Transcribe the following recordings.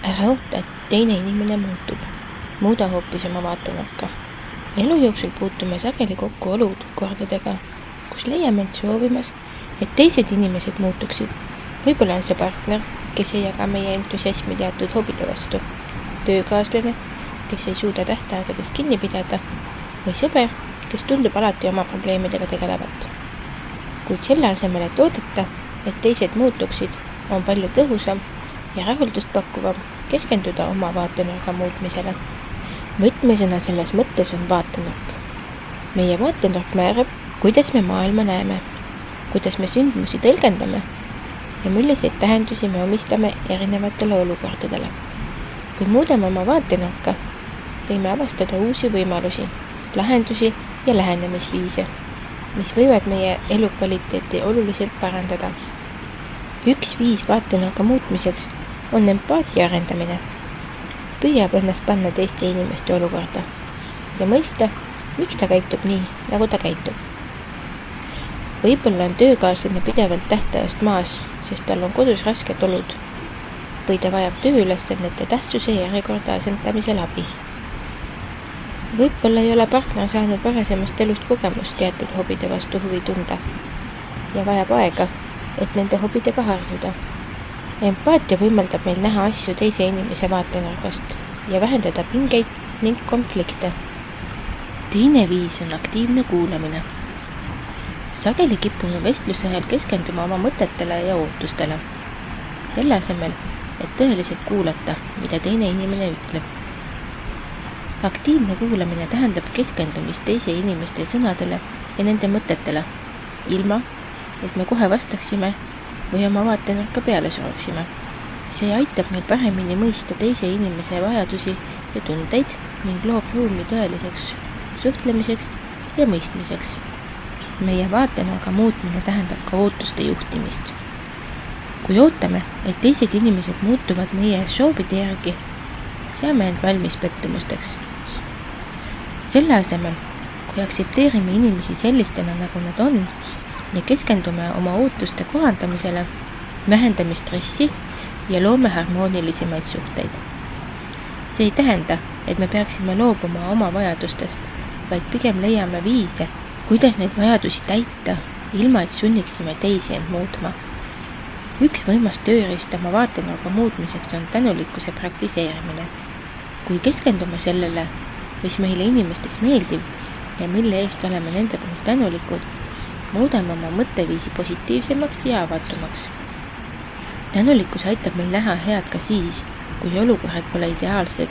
Ära oota, et teine inimene muutub. Muuda hoopis oma vaatenurka. Elu jooksul puutume sageli kokku olukordadega, kus leiame end soovimas, et teised inimesed muutuksid. Võib-olla on see partner, kes ei jaga meie entusiasmi teatud hobide vastu, töökaaslane, kes ei suuda tähtaegadest kinni pidada, või sõber, kes tundub alati oma probleemidega tegelevat. Kuid selle asemel, et oodata, et teised muutuksid, on palju tõhusam ja rahuldust pakkuvam keskenduda oma vaatenurga muutmisele. Võtmesõna selles mõttes on vaatenurk. Meie vaatenurk määrab, kuidas me maailma näeme, kuidas me sündmusi tõlgendame ja milliseid tähendusi me omistame erinevatele olukordadele. Kui muudame oma vaatenurka, võime avastada uusi võimalusi, lahendusi ja lähenemisviise, mis võivad meie elukvaliteeti oluliselt parandada. Üks viis vaatenurga muutmiseks on empaatia arendamine. Püüab ennast panna teiste inimeste olukorda ja mõista, miks ta käitub nii, nagu ta käitub. Võib-olla on töökaaslane pidevalt tähtajast maas, sest tal on kodus rasked olud või ta vajab tööülesannete tähtsuse järjekorda asendamisel abi. Võib-olla ei ole partner saanud varasemast elust kogemust teatud hobide vastu huvi tunda ja vajab aega, et nende hobidega harjuda. Empaatia võimaldab meil näha asju teise inimese vaatenurgast ja vähendada pingeid ning konflikte. Teine viis on aktiivne kuulamine. Sageli kipume vestluse ajal keskenduma oma mõtetele ja ootustele, selle asemel, et tõeliselt kuulata, mida teine inimene ütleb. Aktiivne kuulamine tähendab keskendumist teise inimeste sõnadele ja nende mõtetele, ilma et me kohe vastaksime või oma vaatenurka peale suruksime. See aitab meil paremini mõista teise inimese vajadusi ja tundeid ning loob ruumi tõeliseks suhtlemiseks ja mõistmiseks. Meie vaatenurga muutmine tähendab ka ootuste juhtimist. Kui ootame, et teised inimesed muutuvad meie soovide järgi, seame end valmis pettumusteks. Selle asemel, kui aktsepteerime inimesi sellistena, nagu nad on, ja keskendume oma ootuste kohandamisele, vähendame stressi ja loome harmoonilisemaid suhteid. See ei tähenda, et me peaksime loobuma oma vajadustest, vaid pigem leiame viise, kuidas neid vajadusi täita, ilma et sunniksime teisi end muutma. Üks võimas tööriist oma vaatenurga muutmiseks on tänulikkuse praktiseerimine. Kui keskendume sellele, mis meile inimestes meeldib ja mille eest oleme nende puhul tänulikud, muudame oma mõtteviisi positiivsemaks ja avatumaks. Tänulikkus aitab meil näha head ka siis, kui olukorrad pole ideaalsed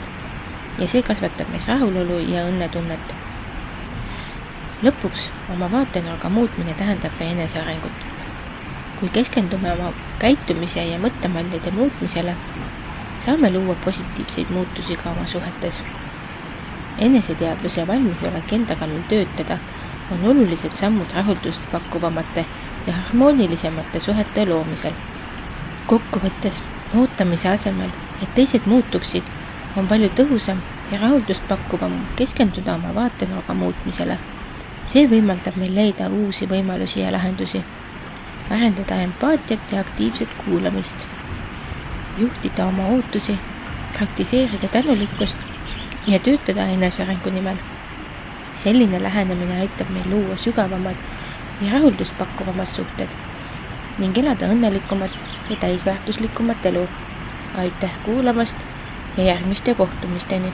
ja see kasvatab meis rahulolu ja õnnetunnet. Lõpuks oma vaatenurga muutmine tähendab ka enesearengut. Kui keskendume oma käitumise ja mõttemallide muutmisele, saame luua positiivseid muutusi ka oma suhetes. Eneseteadvus ja valmisolek enda kallal töötada on olulised sammud rahuldust pakkuvamate ja harmoonilisemate suhete loomisel. Kokkuvõttes, ootamise asemel, et teised muutuksid, on palju tõhusam ja rahuldust pakkuvam keskenduda oma vaatenurga muutmisele. See võimaldab meil leida uusi võimalusi ja lahendusi, arendada empaatiat ja aktiivset kuulamist, juhtida oma ootusi, praktiseerida tänulikkust ja töötada enesearengu nimel. Selline lähenemine aitab meil luua sügavamad ja rahuldust pakkuvamad suhted ning elada õnnelikumat ja täisväärtuslikumat elu. Aitäh kuulamast ja järgmiste kohtumisteni!